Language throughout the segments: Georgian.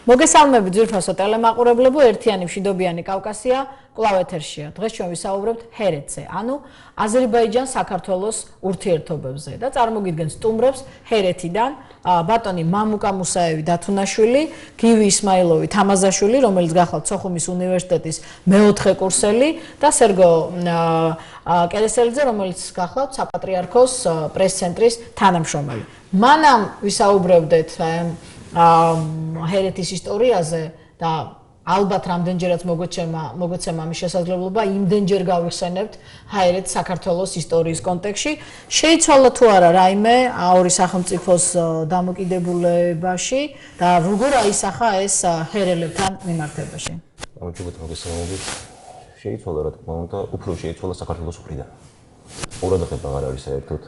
მოგესალმებით ძვირფასო ტელემაყურებლებო, ერთიანი მშვიდობიანი კავკასია კვლავ ეთერშია. დღეს ჩვენ ვისაუბრებთ ჰერეთზე, ანუ აზერბაიჯან-საქართველოს ურთიერთობებზე და წარმოგიდგენთ სტუმრებს ჰერეთიდან ბატონი მამუკა მუსაევი დათუნაშვილი, გივი ისმაილოვი თამაზაშვილი, რომელიც გახლავთ სოხუმის უნივერსიტეტის მეოთხე კურსელი და სერგო კერესელიძე, რომელიც გახლავთ საპატრიარქოს პრეს-ცენტრის თანამშრომელი. მანამ ვისაუბრებდეთ ჰერეთის ისტორიაზე და ალბათ რამდენჯერაც მოგეცემა ამის შესაძლებლობა, იმდენჯერ გავიხსენებთ ჰერეთს საქართველოს ისტორიის კონტექსტში. შეიცვალა თუ არა რაიმე ორი სახელმწიფოს დამოკიდებულებაში და როგორ აისახა ეს ჰერელებთან მიმართებაში? ამჯობად მოგესალმებით. შეიცვალა, რა თქმა უნდა, უფრო შეიცვალა საქართველოს მხრიდან. ყურადღება აღარ არის საერთოდ.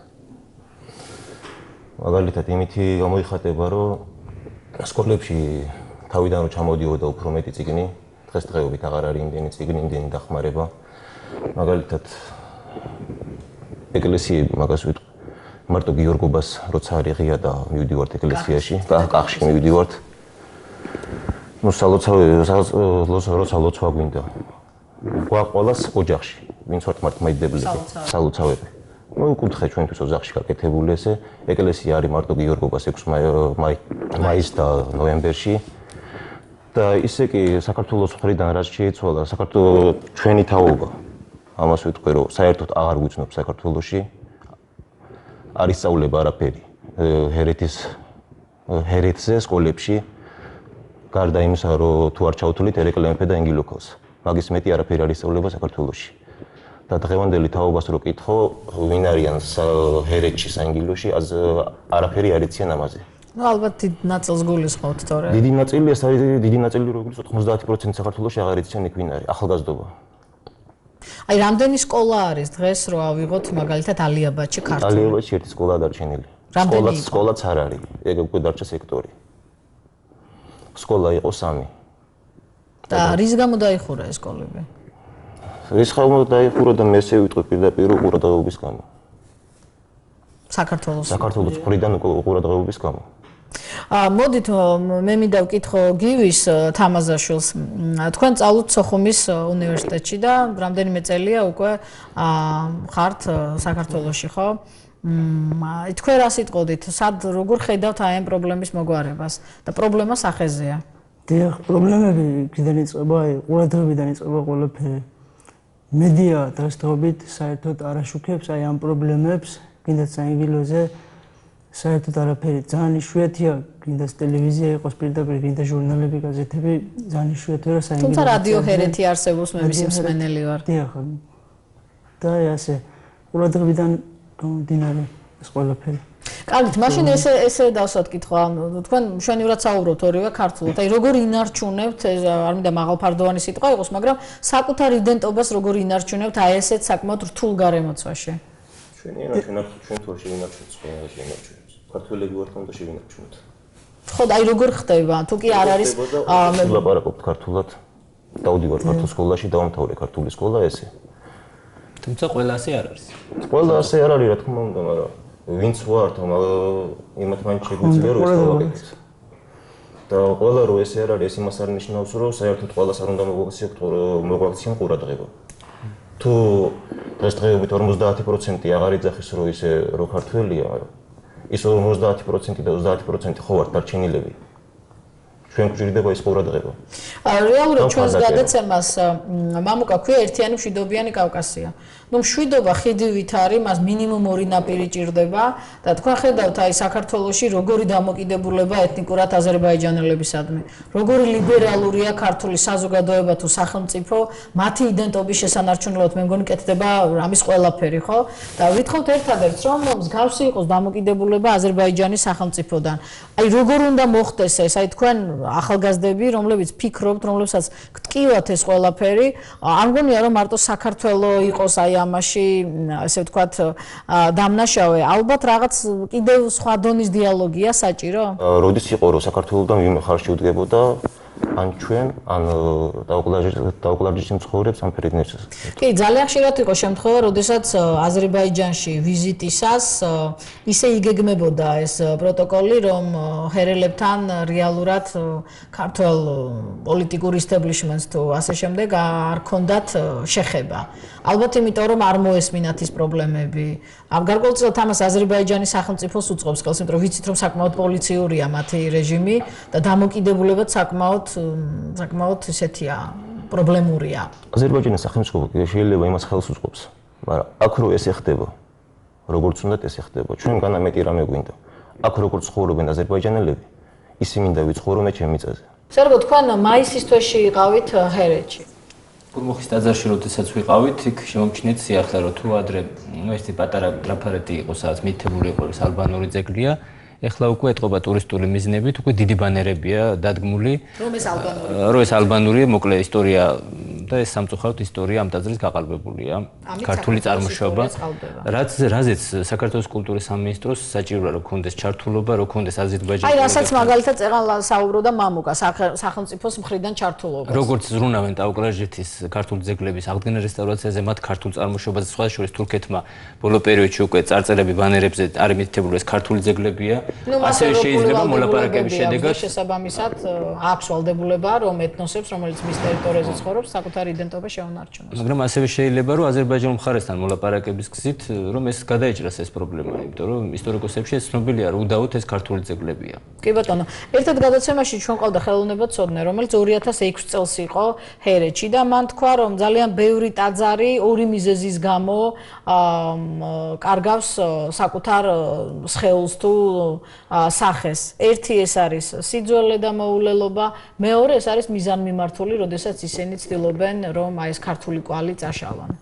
მაგალითად, იმითი გამოიხატება, რომ სკოლებში თავიდან რომ ჩამოდიოდა უფრო მეტი წიგნი, დღესდღეობით აღარ არის იმდენი წიგნი, იმდენი დახმარება. მაგალითად, ეკლესიები მაგას ვიტყვი. მარტო გიორგობას როცა არიღია და მივდივართ ეკლესიაში, კახში მივდივართ. ნუ როცა ლოცვა გვინდა. ყველას ოჯახში, ვინც ვართ მართლმადიდებლები, სალოცავები. მოვიკითხე ჩვენთვის ოჯახში გაკეთებული ესე, ეკლესია არის მარტო გიორგობას 6 მაისს და ნოემბერში. და ისე კი საქართველოს მხრიდან რაც შეიცვალა, საქართველოს ჩვენი თაობა. ამას ვიტყვი, რომ საერთოდ აღარ გვიცნობ საქართველოში. არ ისწავლება არაფერი. ჰერეთზე სკოლებში გარდა იმისა, რომ თუ არ ჩავთვლით ერეკლემეფე და ინგილოქოს. მაგის მეტი არაფერი არ ისწავლება საქართველოში. და დღევანდელი თაობას რო კითხო, ვინ არიან ჰერეთში საინგილოში, არაფერი არ იციან ამაზე. ნუ ალბათ დიდ ნაწილს გულისხმობთ თორე. დიდი ნაწილი ეს არის, დიდი ნაწილი როგორც 90% საქართველოში აღარ იციან იქ ვინ არის, ახალგაზრდობა. აი, რამდენი სკოლა არის დღეს რო ავიღოთ მაგალითად ალიაბადში ქართული? ალიაბადში ერთი სკოლა დარჩენილი. სკოლაც არ არის, ეგ უკვე დარჩა სექტორი. სკოლა იყო 3. და რის გამო დაიხურა ეს სკოლები? რის გამო დაიხურა და მე ესე ვიტყვი პირდაპირ ყურადღების გამო. საქართველოს მხრიდან ყურადღების გამო. მოდით მე მინდა ვკითხო გივის თამაზაშვილს. თქვენ წალოთ სოხუმის უნივერსიტეტში და რამდენიმე წელია უკვე ხართ საქართველოში, ხო? თქვენ რას იტყოდით? სად როგორ ხედავთ აი ამ პრობლემის მოგვარებას და პრობლემა სახეზეა? დიახ, პრობლემები კიდევ იწყება, ყურადღებიდან იწყება ყველაფერი. მედია დღესდღეობით საერთოდ არ აშუქებს აი ამ პრობლემებს, კიდაც საინგილოზე საერთოდ არაფერი. ძალიან იშვიათია, კიდაც ტელევიზია იყოს პირდაპირ, კიდაც ჟურნალები, გაზეთები, ძალიან იშვიათია რა საინგილოზე. თუმცა რადიო ჰერეთი არსებობს, მე მისი მსმენელი ვარ. დიახ. და ასე ყურადღებიდან გამომდინარე ეს ყველაფერი. კარგით, მაშინ ესე დავსვათ კითხვა, თქვენ მშვენივრად საუბრობთ ორივე ქართულად. აი, როგორ ინარჩუნებთ, არ მინდა მაღალფარდოვანი სიტყვა იყოს, მაგრამ საკუთარ იდენტობას როგორ ინარჩუნებთ აი ესეთ საკმაოდ რთულ გარემოცვაში? ჩვენი ინარჩუნებთ, ჩვენ თუ შევინარჩუნოთ, ყველა შევინარჩუნებს. ქართველები ვართ, უნდა შევინარჩუნოთ. ხო, აი როგორ ხდება? თუ კი არ არის ლაპარაკობთ ქართულად, დავდივარ ქართულ სკოლაში, დავამთავრე ქართული სკოლა ესე. თუმცა ყველა ასე არ არის. ყველა ასე არ არის, რა თქმა უნდა, მაგრამ ვინც ვართ, იმათ მაინც შეგვიძლია რომ ეს გავაკეთოთ. და ყველა რო ესე არ არის, იმას არ ნიშნავს, რომ საერთოდ ყველას არ უნდა მოგვაქციონ ყურადღება. თუ დღესდღეობით 50% აღარ იძახის რომ ისე რო ქართველია, ის 50% და 30% ხო ვართ დარჩენილები. ჩვენ გვჭირდება ის ყურადღება. რეალურად ჩვენს გადაცემას მამუკა ქვია ერთიანი მშვიდობიანი კავკასია. ნუ მშვიდობა ხიდივით არის, მას მინიმუმ 2 ნაპირი ჭირდება და თქვენ ხედავთ აი საქართველოში როგორი დამოკიდებულება ეთნიკურად აზერბაიჯანელებისადმი. როგორი ლიბერალურია ქართული საზოგადოება თუ სახელმწიფო, მათი იდენტობის შესანარჩუნებლად მე მგონი კეთდება ამის ყველაფერი, ხო? და ვითხოვთ ერთადერთს რომ მსგავსი იყოს დამოკიდებულება აზერბაიჯანის სახელმწიფოდან. აი როგორ უნდა მოხდეს ეს? აი თქვენ ახალგაზრდები, რომლებიც ფიქრობთ, რომლებსაც გტკივათ ეს ყველაფერი, არ მგონია რომ მარტო საქართველოს იყოს აი ამაში, ესე ვთქვათ, დამნაშავე. ალბათ რაღაც კიდევ სხვა დონის დიალოგია საჭირო? როდის იყო რომ საქართველოსთან ვინმე ხარში უდგებოდა, ან ჩვენ, ან დაუკლარჯიშში მცხოვრებს ამ ფერიდნერს. კი, ძალიან ხშირად იყო შემთხვევა, როდესაც აზერბაიჯანში ვიზიტისას ისე იგეგმებოდა ეს პროტოკოლი, რომ ჰერელებთან რეალურად ქართულ პოლიტიკურ ისტებლიშმენტს თუ ასე შემდეგ არ ქონდათ შეხება. ალბათ იმიტომ, რომ არ მოესმინათ ის პრობლემები. გარკვეულწილად ამას აზერბაიჯანის სახელმწიფოს უწყობს ხელს, იმიტომ რომ ვიცით, რომ საკმაოდ პოლიციურია მათი რეჟიმი და დამოკიდებულებაც საკმაოდ ისეთია, პრობლემურია. აზერბაიჯანის სახელმწიფო შეიძლება იმას ხელს უწყობს, მაგრამ აქ რო ეს ეხდება, როგორც უნდა ეს ეხდება, ჩვენგანა მეტი რამე გვინდა. აქ როგორც ცხოვრობენ აზერბაიჯანელები, ისე მინდა ვიცხოვრო მე ჩემი მიწაზე. სერგო, თქვენ მაისის თვეში იყავით ჰერეთში. გურმუხის ტაძარში როდესაც ვიყავით, იქ შემომჩნიეთ სიახლე, რომ თუ ადრე ეს პატარა გრაფარეთი იყო, სადაც მითითებული იყო ეს ალბანური ძეგლია, ეხლა უკვე ეთყობა ტურისტული მიზნებით, უკვე დიდი ბანერებია დადგმული, რომ ეს ალბანურია, მოკლე ისტორია და ეს სამწუხაროდ ისტორია ამ ტაძრის გაყალბებულია, ქართული წარმოშობა, რაზეც საქართველოს კულტურის სამინისტროს საჭიროა რომ ქონდეს ჩართულობა, რომ ქონდეს აზერბაიჯანის. აი, რასაც მაგალითად წეღან საუბრობდა მამუკა, სახელმწიფოს მხრიდან ჩართულობას. როგორც ზრუნავენ ტაუკლარჯეთის ქართული ძეგლების აღდგენა რესტავრაციაზე, მათ ქართულ წარმოშობაზე სხვა შორის თურქეთმა ბოლო პერიოდში უკვე წარწერები ბანერებზე არ მითითებული ეს ქართული ძეგლებია. ასევე შეიძლება მოლაპარაკების შედეგად შესაბამისად აქვს ვალდებულება, რომ ეთნოსებს, რომელიც მის ტერიტორიაზე ცხოვრობს, საკუთარი იდენტობა შეუნარჩუნოს. მაგრამ ასევე შეიძლება, რომ აზერბაიჯანულ მხარესთან მოლაპარაკების გზით, რომ ეს გადაეჭრას ეს პრობლემა, იმიტომ რომ ისტორიკოსებში ეს ცნობილია, რომ უდაოდ ეს ქართული ძეგლებია. კი ბატონო, ერთ-ერთ გადაცემაში ჩვენ ყავდა ხელოვნება ცოდნე, რომელიც 2006 წელს იყო ჰერეთში და მან თქვა, რომ ძალიან ბევრი ტაძარი ორი მიზეზის გამო კარგავს საკუთარ სხეულს თუ სახეს. ერთი ეს არის სიძველე და მოულელობა, მეორე ეს არის მიზანმიმართული, როდესაც ისინი ცდილობენ, რომ აი ეს ქართული კვალი წაშალონ.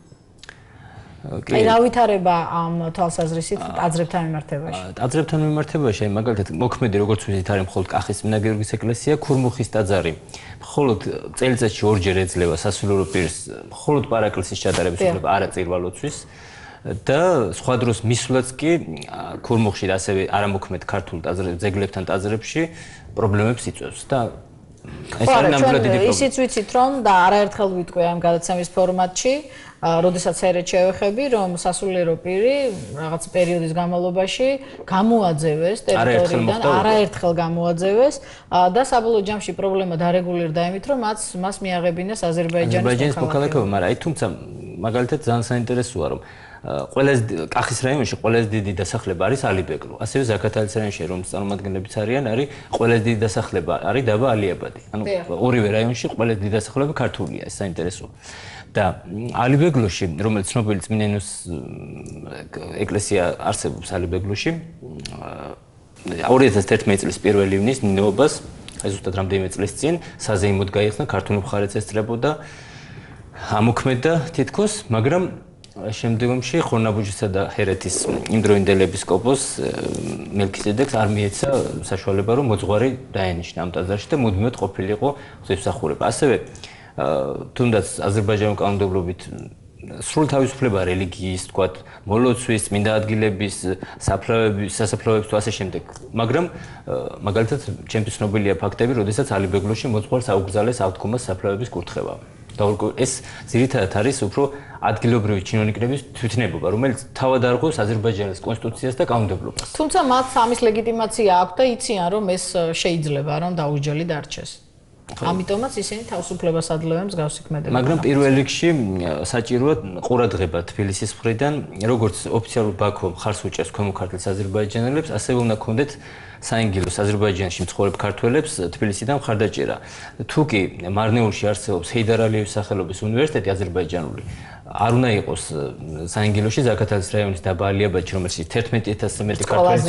აი რა ვითარება ამ თვალსაზრისით ტაძრებთან მიმართებაში? ტაძრებთან მიმართებაში, მაგალითად, მოქმედი როგორც ვიცით, არის მხოლოდ კახის-წმინდა გიორგის ეკლესია, ქურმუხის ტაძარი. მხოლოდ წელიწადში ორჯერ ეძლევა სასულიერო პირს, მხოლოდ პარაკლისის ჩატარების უფლება არა წირვალოცვის. და სხვა დროს მისვლაც კი ქურმუხში და ასევე არამოქმედ ქართულ ძეგლებთან ტაძრებში პრობლემებს იწვევს და ეს არის ნამდვილად დიდი პრობლემა. ისიც ვიცით რომ და არაერთხელ ვიტყვი ამ გადაცემის ფორმატში, როდესაც ჰერეთს შევეხები, რომ სასულიერო პირი რაღაც პერიოდის განმავლობაში გამოაძევეს ტერიტორიიდან, არაერთხელ გამოაძევეს და საბოლოო ჯამში პრობლემა დარეგულირდა იმით, რომ მას მიაღებინეს აზერბაიჯანის მოქალაქეობა, მაგრამ აი თუმცა მაგალითად ძალიან საინტერესოა რომ ყველაზე კახის რაიონში ყველაზე დიდი დასახლება არის ალიბეგლო. ასევე ზაქათალის რაიონში რომლის წარმომადგენლებიც არიან, არის ყველაზე დიდი დასახლება არის დაბა ალიაბადი. ანუ ორივე რაიონში ყველაზე დიდი დასახლება ქართულია, ეს საინტერესოა. და ალიბეგლოში, რომელიც ცნობილი წმინდანოს ეკლესია არსებობს ალიბეგლოში, 2011 წლის 1 ივნის ნინოობას, აი ზუსტად რამდენიმე წლის წინ საზეიმოდ გაიხსნა, ქართული მხარეც ესწრებოდა, ამოქმედა თითქოს, მაგრამ შემდგომში ხორნაბუჯისა და ჰერეთის იმდროინდელი ეპისკოპოს მელქისედეკს არ მიეცა საშუალება, რომ მოძღვარი დაენიშნა ამ ტაძარში და მუდმივად ყოფილიყო ღვთისმსახურება. ასევე თუნდაც აზერბაიჯანული კანონმდებლობით სრული თავისუფლება რელიგიის, თქვათ, მოლოცვის, წმინდა ადგილების, სასაფლაოების თუ ასე შემდეგ. მაგრამ მაგალითად, ჩემთვის ცნობილია ფაქტები, როდესაც ალიბეგლოში მოძღვარს აუგზავნეს აღდგომას საფლავების კურთხევა. და ეს ძირითადად არის უფრო ადგილობრივი ჩინოვნიკების თვითნებობა, რომელიც თავად არღვევს აზერბაიჯანის კონსტიტუციას და კანონმდებლობას. თუმცა მათ ამის ლეგიტიმაცია აქვს და იციან, რომ ეს შეიძლება, რომ დაუჯელი დარჩეს. ამიტომაც ისინი თავისუფლებას ადლევენ მსგავსი ქმედება. მაგრამ პირველ რიგში საჭიროა ყურადღება თბილისის მხრიდან, როგორც ოფიციალურ ბაქო მხარს უჭერს ქვემო ქართლის აზერბაიჯანელებს, ასევე უნდა ქონდეთ საინგილოს აზერბაიჯანში მცხოვრებ ქართველებს თბილისიდან მხარდაჭერა. თუ კი მარნეულში არსებობს ჰეიდარ ალიევის სახელობის უნივერსიტეტი აზერბაიჯანული, არ უნდა იყოს საინგილოში ზაქათალის რაიონის დაბა ალიაბადში, რომელშიც 11000-ზე მეტი ქართველი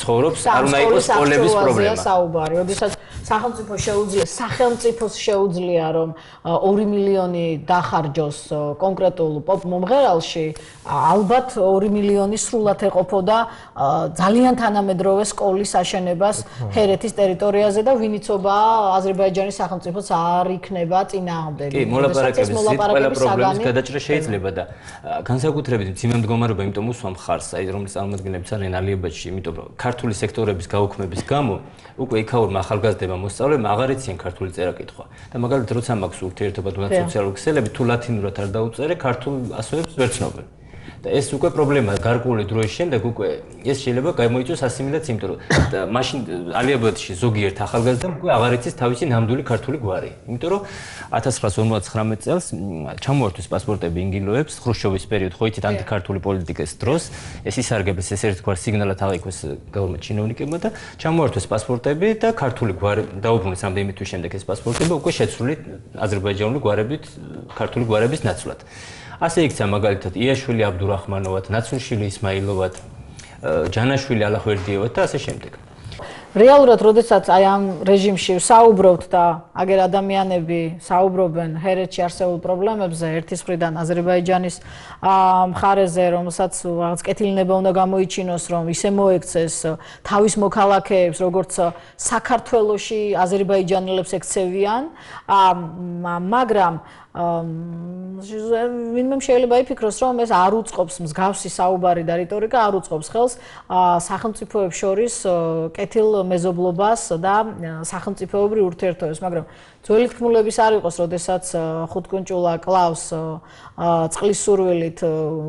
ცხოვრობს, არ უნდა იყოს სკოლების პრობლემა. როდესაც სახელმწიფოს შეუძლია რომ 2 მილიონი დახარჯოს კონკრეტულ პოპ მომღერალში, ალბათ 2 მილიონი სრულად ეყოფოდა ძალიან თანამედროვე სკოლის აშენებას ჰერეთის ტერიტორიაზე და ვინიცობა აზერბაიჯანის სახელმწიფოს არ იქნება წინააღმდეგი. კი, მოლაპარაკების ყველა პრობლემა პრობლემის გადაჭრა შეიძლება და განსაკუთრებით მძიმე მდგომარეობა იმიტომ უსვა მხარს, აი რომლის წარმოადგენლებიც არიან ალიაბადში, იმიტომ რომ ქართული სექტორების გაუქმების გამო უკვე იქაურმა ახალგაზრდებმა მოსწავლეებმა აღარ იციან ქართული წერა-კითხვა. და მაგალითად, როცა მაქვს ურთიერთობა თუნდაც სოციალური ქსელებით, თუ ლათინურად არ დაუწერე, ქართულ ასოებს ვერ ცნობენ. და ეს უკვე პრობლემაა გარკვეული დროის შემდეგ უკვე ეს შეიძლება გამოიწვიოს ასიმილაციას, იმიტომ რომ მაშინ ალიაბადში ზოგიერთ ახალგაზრდამ უკვე აღარ იცის თავისი ნამდვილი ქართული გვარი. იმიტომ რომ 1959 წელს ჩამოართვეს პასპორტები ინგილოებს ხრუშჩოვის პერიოდ ხო იცით ანტიქართული პოლიტიკის დროს ეს ისარგებლეს ეს ერთგვარ სიგნალად აღიქვეს გავლმეთ ჩინოვნიკებმა და ჩამოართვეს პასპორტები და ქართული გვარი დაუბრუნეს რამდენიმე თვის შემდეგ ეს პასპორტები უკვე შეცვლილი აზერბაიჯანული გვარებით ქართული გვარების ნაცვლად. ასე იქცა მაგალითად იაშვილი აბდურაჰმანოვად, ნაცურშვილი ისმაილოვად, ჯანაშვილი ალახვერდიევად და ასე შემდეგ. რეალურად, როდესაც აი ამ რეჟიმში საუბრობთ და აგერ ადამიანები საუბრობენ ჰერეთში არსებულ პრობლემებზე, ერთის მხრიდან აზერბაიჯანის მხარეზე, რომელსაც რაღაც კეთილნება უნდა გამოიჩინოს, რომ ისე მოექცეს თავის მოქალაქეებს, როგორც საქართველოში აზერბაიჯანელებს ექცევიან, მაგრამ ვინმე შეიძლება იფიქროს, რომ ეს არ უწყობს მსგავსი საუბარი და რიტორიკა არ უწყობს ხელს სახელმწიფოებს შორის კეთილ მეზობლობას და სახელმწიფოებრივ ურთიერთობებს, მაგრამ ძველი თქმულების არ იყოს, როდესაც ხუთკუნჭულა კლავს წყლის სურვილით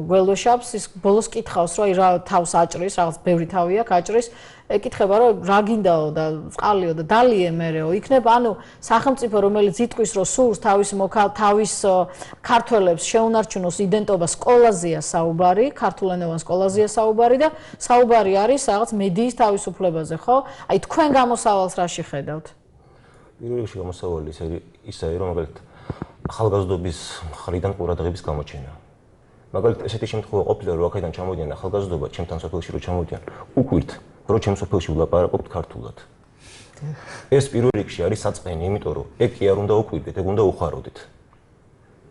გველოშაპს, ის ბოლოს კითხავს, რომ რა თავს აჭრის, რაღაც ბევრი თავი აქვს აჭრის, ეკითხება, რომ რა გინდაო და წყალიო და დალიე მერეო, იქნება ანუ სახელმწიფო, რომელიც იტყვის, რომ სურს თავის ქართველებს შეუნარჩუნოს იდენტობა, სკოლაზეა საუბარი, ქართულენოვან სკოლაზეა საუბარი და საუბარი არის რაღაც მედიის თავისუფლებაზე, ხო? აი თქვენ გამოსავალს რაში ხედავთ? პირველ რიგში გამოსავალი ისაა, რომ მაგალითად ახალგაზრდობის მხრიდან ყურადღების გამოჩენა. მაგალითად ესეთი შემთხვევა ყოფილა, რომ აქედან ჩამოდიან ახალგაზრდობა, ჩემთან სოფელში რო ჩამოდიან, უკვირთ, რომ ჩემ სოფელში ვლაპარაკობთ ქართულად. ეს პირველ რიგში არის საწყენი, იმიტომ რომ ეგ კი არ უნდა უკვირდეთ, ეგ უნდა უხაროდეთ.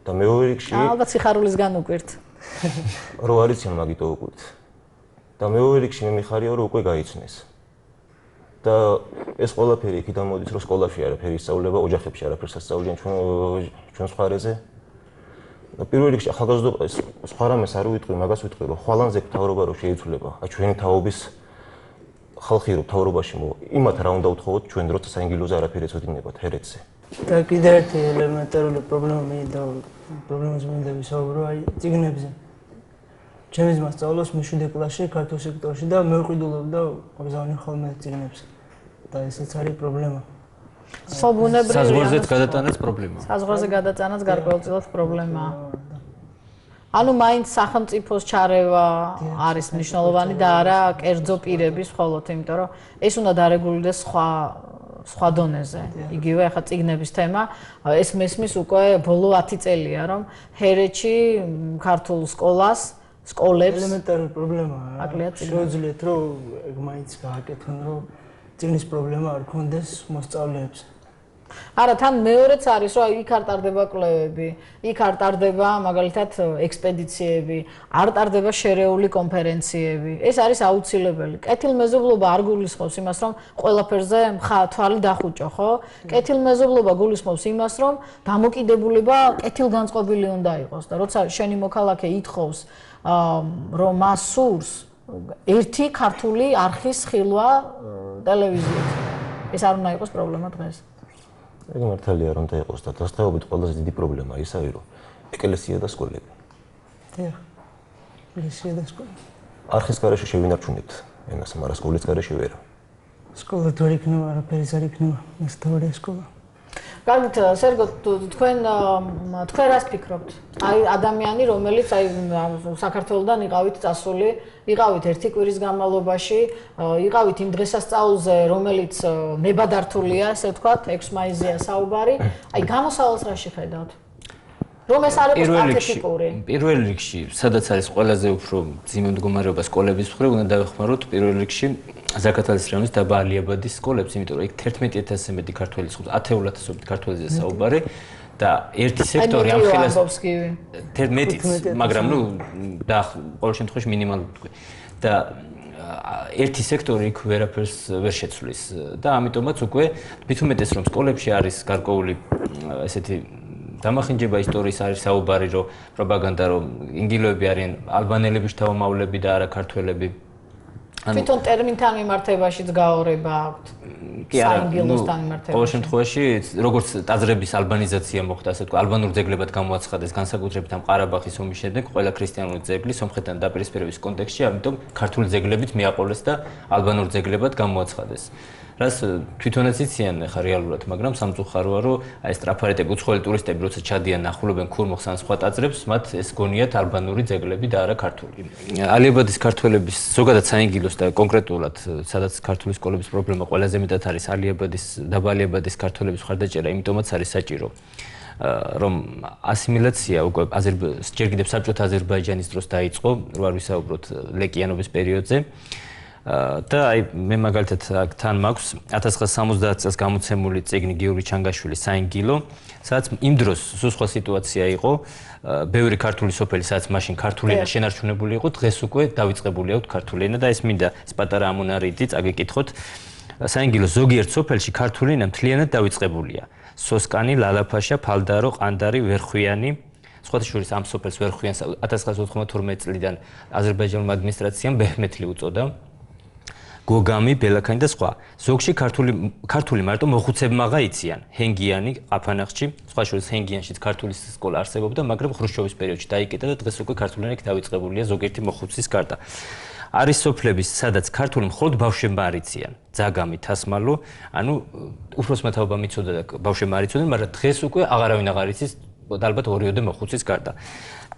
და მეორე რიგში ალბათ სიხარულისგან უკვირთ. რო არიციან მაგიტო უკვირთ. და მეორე რიგში მე მიხარია, რომ უკვე გაიცნეს. და ეს ყველაფერი იქიდან მოდის, რომ სკოლაში არაფერი ისწავლება, ოჯახებში არაფერს ასწავლიან ჩვენს მხარეზე. და პირველ რიგში ახალგაზრდობა სხვა რამეს არ ვიტყვი, მაგას ვიტყვი, რომ ხვალანზე მთავრობა რო შეიცვლება. აი ჩვენი თაობის ხალხი რო მთავრობაში მოვა, იმათ რა უნდა უთხოვოთ ჩვენ, როცა საინგილოზე არაფერი ეცოდინებათ ჰერეთზე. და კიდევ ერთი ელემენტარული პრობლემა მინდა პრობლემას მინდა ვისაუბრო აი წიგნებზე. ჩემი ძმა სწავლობს მე-7 კლასში ქართულ სექტორში და მე ვყიდულობდა ვგზავნე ხოლმე წიგნებს. და ესეც არის პრობლემა. ხო, ბუნებრივია. საზღვარზეც გადატანაც პრობლემაა. საზღვარზე გადატანაც გარკვეულწილად პრობლემაა. ანუ მაინც სახელმწიფოს ჩარევა არის მნიშვნელოვანი და არა კერძო პირების მხოლოდ, იმიტომ რომ ეს უნდა დარეგულირდეს სხვა დონეზე. იგივე ახლა წიგნების თემა, ეს მესმის უკვე ბოლო 10 წელია, რომ ჰერეთში ქართულ სკოლებს ელემენტარული პრობლემაა. შეუძლიათ რომ ეგ მაინც გააკეთონ, რომ წიგნის პრობლემა არ ქონდეს მოსწავლეებს. არა, თან მეორეც არის, რომ იქ არ ტარდება კვლევები, იქ არ ტარდება მაგალითად ექსპედიციები, არ ტარდება შერეული კონფერენციები. ეს არის აუცილებელი. კეთილმეზობლობა არ გულისხმობს იმას, რომ ყველაფერზე თვალი დახუჭო, ხო? კეთილმეზობლობა გულისხმობს იმას, რომ დამოკიდებულება კეთილგანწყობილი უნდა იყოს და როცა შენი მოქალაქე ითხოვს, რომ მას სურს ერთი ქართული არხის ხილვა ტელევიზიით. ეს არ უნდა იყოს პრობლემა დღეს. ეგ მართალია რომ და იყოს და დასწრებით ყველაზე დიდი პრობლემაა ის არის რომ ეკლესია და სკოლები. დიახ. ეკლესია და სკოლა. არხის გარეშე შევინარჩუნებთ ენას, მაგრამ სკოლის გარეშე ვერ. სკოლა თუ არ იქნება, არაფერი არ იქნება, ეს თორე სკოლა. კარგით, სერგო, თქვენ რას ფიქრობთ? აი ადამიანი, რომელიც აი საქართველოსდან იყავით წასული, იყავით ერთი კვირის განმავლობაში, იყავით იმ დღესასწაულზე, რომელიც ნებადართულია, ესე ვთქვათ, 6 მაისზეა საუბარი. აი გამოსავალს რაში ხედავთ? რომ ეს არ იყოს პათეტიკური. პირველ რიგში, სადაც არის ყველაზე უფრო მძიმე მდგომარეობა სკოლების მხრივ, უნდა დავეხმაროთ პირველ რიგში ზაქათალის რაიონის დაბა ალიაბადის სკოლებს, იმიტომ რომ იქ 11000-ზე მეტი ქართველი სკოლა, 10,000-ზე ქართველია საუბარი და ერთი სექტორი ამ ხილას 11, მაგრამ ნუ და ყოველ შემთხვევაში მინიმალური თქვი. და ერთი სექტორი იქ ვერაფერს ვერ შეცვლის და ამიტომაც უკვე თვითონ მეტეს რომ სკოლებში არის გარკვეული ესეთი დამახინჯება ისტორიის არის საუბარი, რომ პროპაგანდა, რომ ინგილოები არიან ალბანელების თავმოავლები და არა ქართველები. თვითონ ტერმინთან მიმართებაშიც გაორება აქვთ. კი არა, საინგილოსთან მიმართებაში. ყოველ შემთხვევაში, როგორც ტაძრების ალბანიზაცია მოხდა, ასე თქვა, ალბანურ ძეგლებად გამოაცხადეს განსაკუთრებით ამ ყარაბაღის ომის შემდეგ ყველა ქრისტიანული ძეგლი სომხეთთან დაპირისპირების კონტექსტში, ამიტომ ქართული ძეგლებიც მიაყოლეს და ალბანურ ძეგლებად გამოაცხადეს. რას თვითონაც იციან ხა რეალურად, მაგრამ სამწუხაროა, რომ აი ეს ტრაფარეტები, უცხოელი ტურისტები, როცა ჩადიან, ნახულობენ ქურმუხს ან სხვა ტაძრებს, მათ ეს გონიათ ალბანური ძეგლები და არა ქართული. ალიაბადის ქართველების ზოგადად საინგილოს და კონკრეტულად, სადაც ქართული სკოლების პრობლემა ყველაზე მეტად არის დაბა ალიაბადის ქართველების მხარდაჭერა, იმიტომაც არის საჭირო. რომ ასიმილაცია უკვე ჯერ კიდევ საბჭოთა აზერბაიჯანის დროს დაიწყო, რო არ ვისაუბროთ ლეკიანობის პერიოდზე. და აი მე მაგალითად თან მაქვს 1970 წელს გამოცემული წიგნი გიორგი ჩანგაშვილის საინგილო, სადაც იმ დროს სხვა სიტუაცია იყო, ბევრი ქართული სოფელი, სადაც მაშინ ქართული ენა შენარჩუნებული იყო, დღეს უკვე დავიწყებული აქვს ქართული ენა და ეს მინდა ეს პატარა ამონარიდი წაგეკითხოთ. საინგილო ზოგიერთ სოფელში ქართული ენა მთლიანად დავიწყებულია. სოსკანი, ლალაფაშა, ფალდარო, ყანდარი, ვერხვიანი სხვათა შორის ამ სოფელს ვერხვიანს 1992 წლიდან აზერბაიჯანულმა ადმინისტრაციამ ბეჰმეთლი უწოდა. გოგამი, ბელაქანი და სხვა. ზოგში ქართული მარტო მოხუცებმაღა იციან. ჰენგიანი, აფანახში, სხვა შორის ჰენგიანშიც ქართული სკოლა არსებობდა, მაგრამ ხრუშჩოვის პერიოდში დაიკეტა და დღეს უკვე ქართული ენა დავიწყებულია ზოგიერთი მოხუცის გარდა. არის სოფლების, სადაც ქართული მხოლოდ ბავშვებმა არ იციან. ძაგამი, თასმალო, ანუ უფროსმა თაობამ იცოდა და ბავშვებმა არ იცოდნენ, მაგრამ დღეს უკვე აღარავინ აღარ იცის, ალბათ ორიოდე მოხუცის გარდა.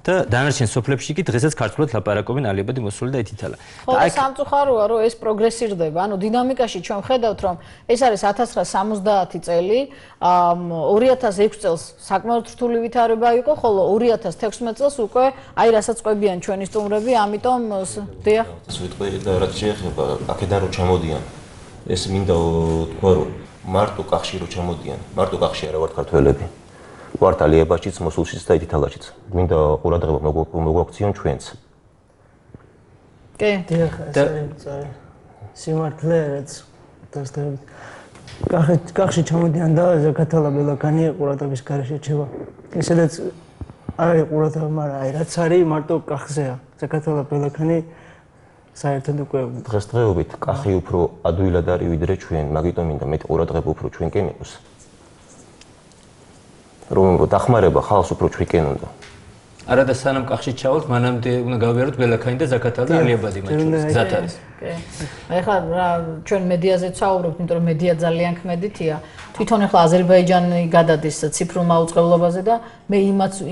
და დანარჩენ სოფლებში კი დღესაც ქართულად ლაპარაკობენ ალიაბადი მოსული და ეთითალა. და სამწუხაროა, რომ ეს პროგრესირდება. ანუ დინამიკაში ჩვენ ხედავთ, რომ ეს არის 1970 წელი, 2006 წელს საკმაოდ რთული ვითარება იყო, ხოლო 2016 წელს უკვე აი რასაც ყვებიან ჩვენი სტუმრები, ამიტომ დიახ. ვიტყვი და რაც შეეხება აქედან რომ ჩამოდიან. ეს მინდა თქვა, რომ მარტო კახში რომ ჩამოდიან, მარტო კახში არა ვართ ქართველები. ვართ ალიაბადშიც, მოსულშიც და ეთითალაშიც. მინდა ყურადღება მოგვაქციონ ჩვენც. კი, დიახ, სიმართლე რაც დასწრებით. კახში ჩამოდიან და ზაქათალა ბელაქანი ყურადღების გარეშე რჩება. ესედაც არ არის ყურადღება, მაგრამ აი რაც არის მარტო კახზეა. ზაქათალა ბელაქანი საერთოდ უკვე დღესდღეობით კახი უფრო ადვილად არის ვიდრე ჩვენ, მაგიტომ მინდა მეტი ყურადღება უფრო ჩვენკენ იყოს. რომ დახმარება ხალხს უფრო ჩვენკენ უნდა. არა და სანამ კახში ჩავართ, მანამდე უნდა გავიაროთ ბელაქანი და ზაქათალა და ალიაბადი მათ შორის. გზად არის. კი. ეხლა ჩვენ მედიაზეც ვსაუბრობთ, იმიტომ რომ მედია ძალიან ქმედითია. თვითონ ეხლა აზერბაიჯანი გადადის ციფრულ მაუწყებლობაზე და მე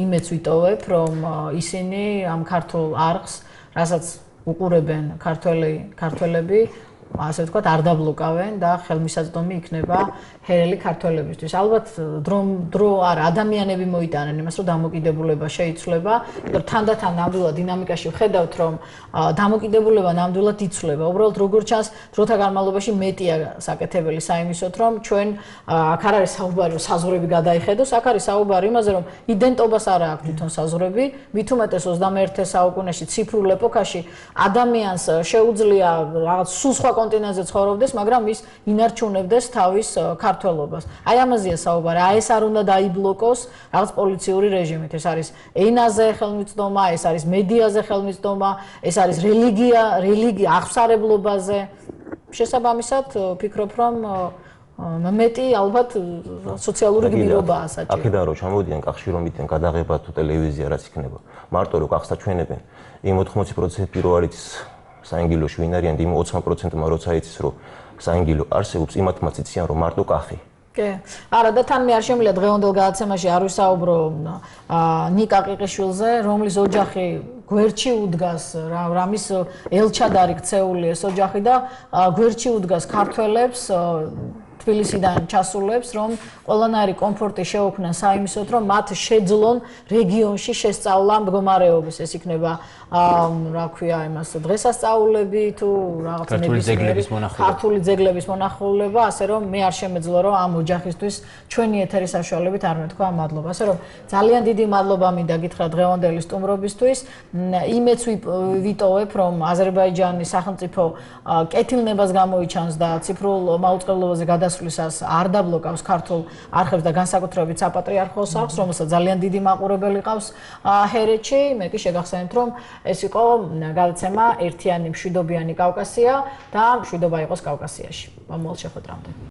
იმეც ვიტოვებ, რომ ისინი ამ ქართულ არხს, რასაც უყურებენ ქართველები, ასე ვთქვათ, არ დაბლოკავენ და ხელმისაწვდომი იქნება ჰერელი ქართველებისთვის. ალბათ დრო არა, ადამიანები მოიტანენ იმას, რომ დამოკიდებულება შეიცვლება, იმიტომ რომ თანდათან ნამდვილად დინამიკაში ვხედავთ, რომ დამოკიდებულება ნამდვილად იცვლება. უბრალოდ როგორც ჩანს, დროთა განმავლობაში მეტია საკეთებელი საიმისოთ, რომ ჩვენ აქ არ არის საუბარი, რომ საზღვრები გადაიხედოს, აქ არის საუბარი იმაზე, რომ იდენტობას არ აქვს თვითონ საზღვრები, მით უმეტეს 21 საუკუნეში ციფრულ ეპოქაში ადამიანს შეუძლია რაღაც სულ სხვა კონტინენტზე ცხოვრობდეს, მაგრამ ის ინარჩუნებდეს თავის ქართველობას. აი ამაზეა საუბარი. აი ეს არ უნდა დაიბლოკოს რაღაც პოლიციური რეჟიმით. ეს არის ენაზე ხელმისაწვდომა, ეს არის მედიაზე ხელმისაწვდომა, ეს არის რელიგია აღსარებლობაზე. შესაბამისად, ვფიქრობ, რომ მეტი ალბათ სოციალური გმირობაა საჭირო. აქედან რომ ჩამოდიან კახში რომ მitten გადაღება თუ ტელევიზია რაც იქნება. მარტო რომ კახს აჩვენებენ, იმ 80% რო არის საინგილოში ვინ არიან, იმ 20%-მა როცა იცის რომ საინგილო არსებობს, იმათ მას იციან რომ მარტო კახი. კი. არა და თან მე არ შემიძლია დღევანდელ გადაცემაში არ ვისაუბრო ნიკა ყიყიშვილზე, რომლის ოჯახი გვერდში უდგას, რამის ელჩად არის ქცეული ეს ოჯახი და გვერდში უდგას ქართველებს თბილისიდან ჩასულებს, რომ ყველანაირი კომფორტი შეუქმნან საიმისოთ, რომ მათ შეძლონ რეგიონში შესწავლა მდგომარეობის. ეს იქნება რა ქვია იმას დღესასწაულები თუ რაღაცა ქართული ძეგლების მონახულება, ასე რომ მე არ შემეძლო რომ ამ ოჯახისთვის ჩვენი ეთერის საშუალებით არ მეთქვა მადლობა. ასე რომ ძალიან დიდი მადლობა მინდა გითხრა დღევანდელი სტუმრობისთვის. იმეც ვიტოვებ რომ აზერბაიჯანის სახელმწიფო კეთილნებას გამოიჩანს და ციფრულ მაუწყებლობაზე გადასვლისას არ დაბლოკავს ქართულ არხებს და განსაკუთრებით საპატრიარქოს არხს, რომელსაც ძალიან დიდი მაყურებელი ყავს ჰერეთში. მე კი შეგახსენებთ რომ ეს იყო გადაცემა ერთიანი მშვიდობიანი კავკასია და მშვიდობა იყოს კავკასიაში. მომავალ შეხვედრამდე.